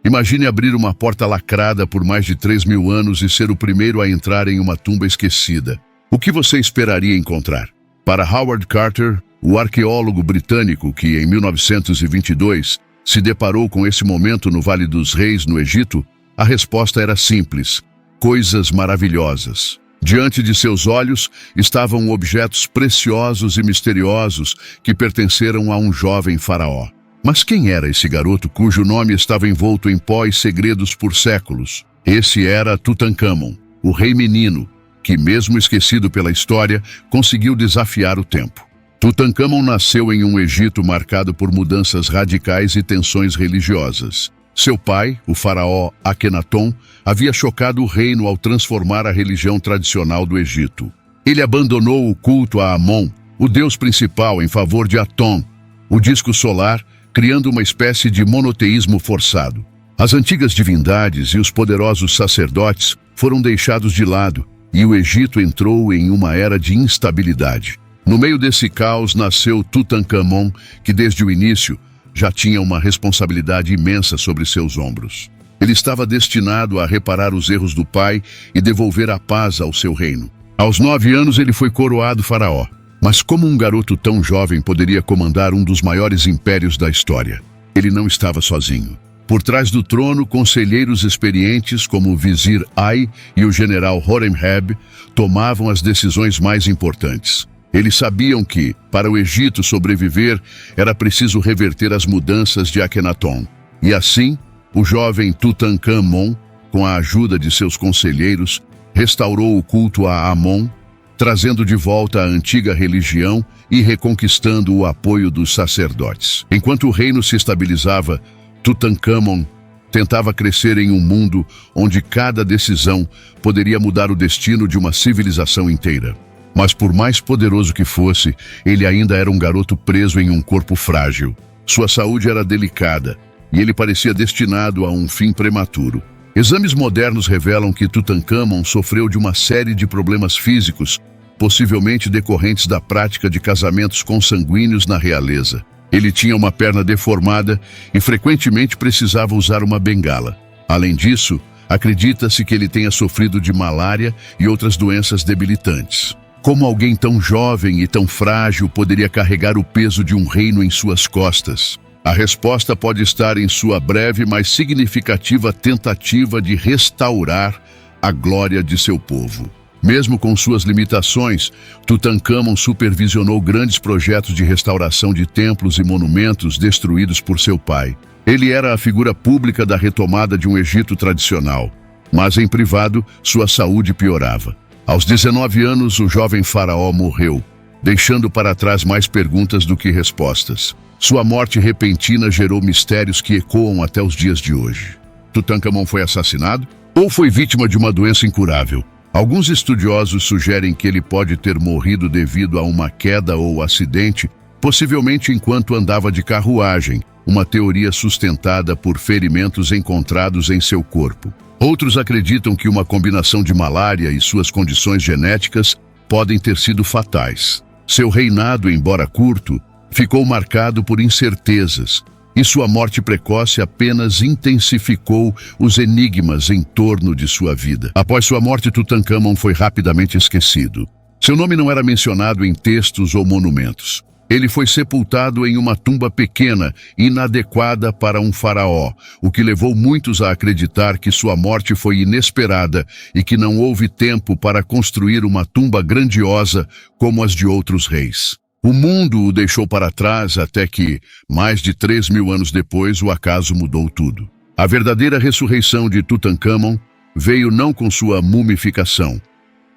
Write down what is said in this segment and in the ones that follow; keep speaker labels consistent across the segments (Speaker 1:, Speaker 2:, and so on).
Speaker 1: Imagine abrir uma porta lacrada por mais de 3.000 anos e ser o primeiro a entrar em uma tumba esquecida. O que você esperaria encontrar? Para Howard Carter, o arqueólogo britânico que, em 1922, se deparou com esse momento no Vale dos Reis, no Egito, a resposta era simples: coisas maravilhosas. Diante de seus olhos estavam objetos preciosos e misteriosos que pertenceram a um jovem faraó. Mas quem era esse garoto cujo nome estava envolto em pó e segredos por séculos? Esse era Tutankhamon, o rei menino, que, mesmo esquecido pela história, conseguiu desafiar o tempo. Tutankhamon nasceu em um Egito marcado por mudanças radicais e tensões religiosas. Seu pai, o faraó Akhenaton, havia chocado o reino ao transformar a religião tradicional do Egito. Ele abandonou o culto a Amon, o deus principal, em favor de Aton, o disco solar, criando uma espécie de monoteísmo forçado. As antigas divindades e os poderosos sacerdotes foram deixados de lado e o Egito entrou em uma era de instabilidade. No meio desse caos nasceu Tutankhamon, que desde o início já tinha uma responsabilidade imensa sobre seus ombros. Ele estava destinado a reparar os erros do pai e devolver a paz ao seu reino. Aos 9 anos ele foi coroado faraó. Mas como um garoto tão jovem poderia comandar um dos maiores impérios da história? Ele não estava sozinho. Por trás do trono, conselheiros experientes como o vizir Ai e o general Horemheb tomavam as decisões mais importantes. Eles sabiam que, para o Egito sobreviver, era preciso reverter as mudanças de Akhenaton. E assim, o jovem Tutankhamon, com a ajuda de seus conselheiros, restaurou o culto a Amon, trazendo de volta a antiga religião e reconquistando o apoio dos sacerdotes. Enquanto o reino se estabilizava, Tutankhamon tentava crescer em um mundo onde cada decisão poderia mudar o destino de uma civilização inteira. Mas por mais poderoso que fosse, ele ainda era um garoto preso em um corpo frágil. Sua saúde era delicada e ele parecia destinado a um fim prematuro. Exames modernos revelam que Tutankhamon sofreu de uma série de problemas físicos, possivelmente decorrentes da prática de casamentos consanguíneos na realeza. Ele tinha uma perna deformada e frequentemente precisava usar uma bengala. Além disso, acredita-se que ele tenha sofrido de malária e outras doenças debilitantes. Como alguém tão jovem e tão frágil poderia carregar o peso de um reino em suas costas? A resposta pode estar em sua breve, mas significativa tentativa de restaurar a glória de seu povo. Mesmo com suas limitações, Tutankhamon supervisionou grandes projetos de restauração de templos e monumentos destruídos por seu pai. Ele era a figura pública da retomada de um Egito tradicional, mas em privado, sua saúde piorava. Aos 19 anos, o jovem faraó morreu, deixando para trás mais perguntas do que respostas. Sua morte repentina gerou mistérios que ecoam até os dias de hoje. Tutankhamon foi assassinado ou foi vítima de uma doença incurável? Alguns estudiosos sugerem que ele pode ter morrido devido a uma queda ou acidente, possivelmente enquanto andava de carruagem, uma teoria sustentada por ferimentos encontrados em seu corpo. Outros acreditam que uma combinação de malária e suas condições genéticas podem ter sido fatais. Seu reinado, embora curto, ficou marcado por incertezas, e sua morte precoce apenas intensificou os enigmas em torno de sua vida. Após sua morte, Tutankhamon foi rapidamente esquecido. Seu nome não era mencionado em textos ou monumentos. Ele foi sepultado em uma tumba pequena, inadequada para um faraó, o que levou muitos a acreditar que sua morte foi inesperada e que não houve tempo para construir uma tumba grandiosa como as de outros reis. O mundo o deixou para trás até que, mais de 3.000 anos depois, o acaso mudou tudo. A verdadeira ressurreição de Tutankhamon veio não com sua mumificação,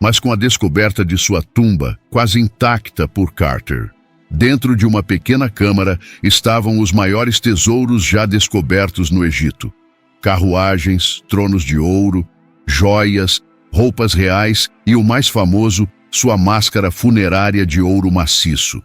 Speaker 1: mas com a descoberta de sua tumba, quase intacta por Carter. Dentro de uma pequena câmara estavam os maiores tesouros já descobertos no Egito: carruagens, tronos de ouro, joias, roupas reais e, o mais famoso, sua máscara funerária de ouro maciço.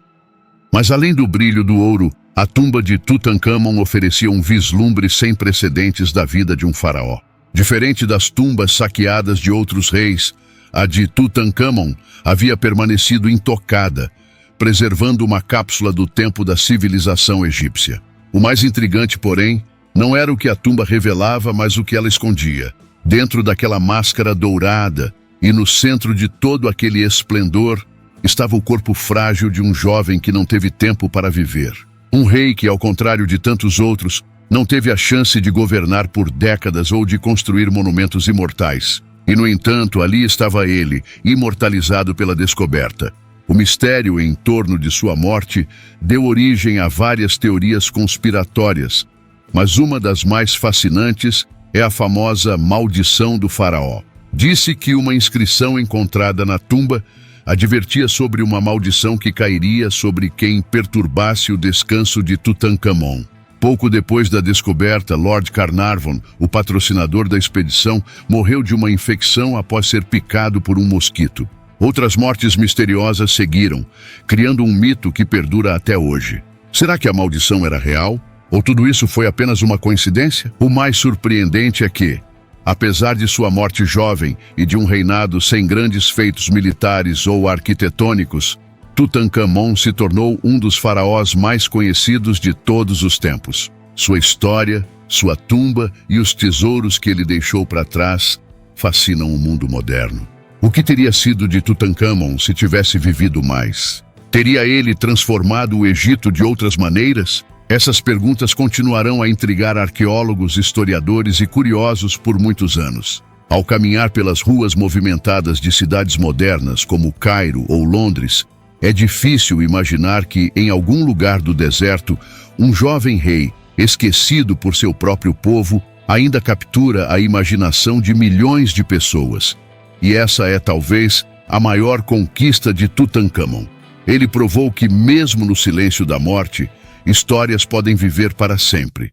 Speaker 1: Mas além do brilho do ouro, a tumba de Tutankhamon oferecia um vislumbre sem precedentes da vida de um faraó. Diferente das tumbas saqueadas de outros reis, a de Tutankhamon havia permanecido intocada, preservando uma cápsula do tempo da civilização egípcia. O mais intrigante, porém, Não era o que a tumba revelava, mas o que ela escondia. Dentro daquela máscara dourada e no centro de todo aquele esplendor, estava o corpo frágil de um jovem que não teve tempo para viver. Um rei que, ao contrário de tantos outros, não teve a chance de governar por décadas ou de construir monumentos imortais. E, no entanto, ali estava ele, imortalizado pela descoberta. O mistério em torno de sua morte deu origem a várias teorias conspiratórias, mas uma das mais fascinantes é a famosa maldição do faraó. Disse que uma inscrição encontrada na tumba advertia sobre uma maldição que cairia sobre quem perturbasse o descanso de Tutankhamon. Pouco depois da descoberta, Lord Carnarvon, o patrocinador da expedição, morreu de uma infecção após ser picado por um mosquito. Outras mortes misteriosas seguiram, criando um mito que perdura até hoje. Será que a maldição era real? Ou tudo isso foi apenas uma coincidência? O mais surpreendente é que, apesar de sua morte jovem e de um reinado sem grandes feitos militares ou arquitetônicos, Tutankhamon se tornou um dos faraós mais conhecidos de todos os tempos. Sua história, sua tumba e os tesouros que ele deixou para trás fascinam o mundo moderno. O que teria sido de Tutankhamon se tivesse vivido mais? Teria ele transformado o Egito de outras maneiras? Essas perguntas continuarão a intrigar arqueólogos, historiadores e curiosos por muitos anos. Ao caminhar pelas ruas movimentadas de cidades modernas como Cairo ou Londres, é difícil imaginar que, em algum lugar do deserto, um jovem rei, esquecido por seu próprio povo, ainda captura a imaginação de milhões de pessoas. E essa é, talvez, a maior conquista de Tutankhamon. Ele provou que, mesmo no silêncio da morte, histórias podem viver para sempre.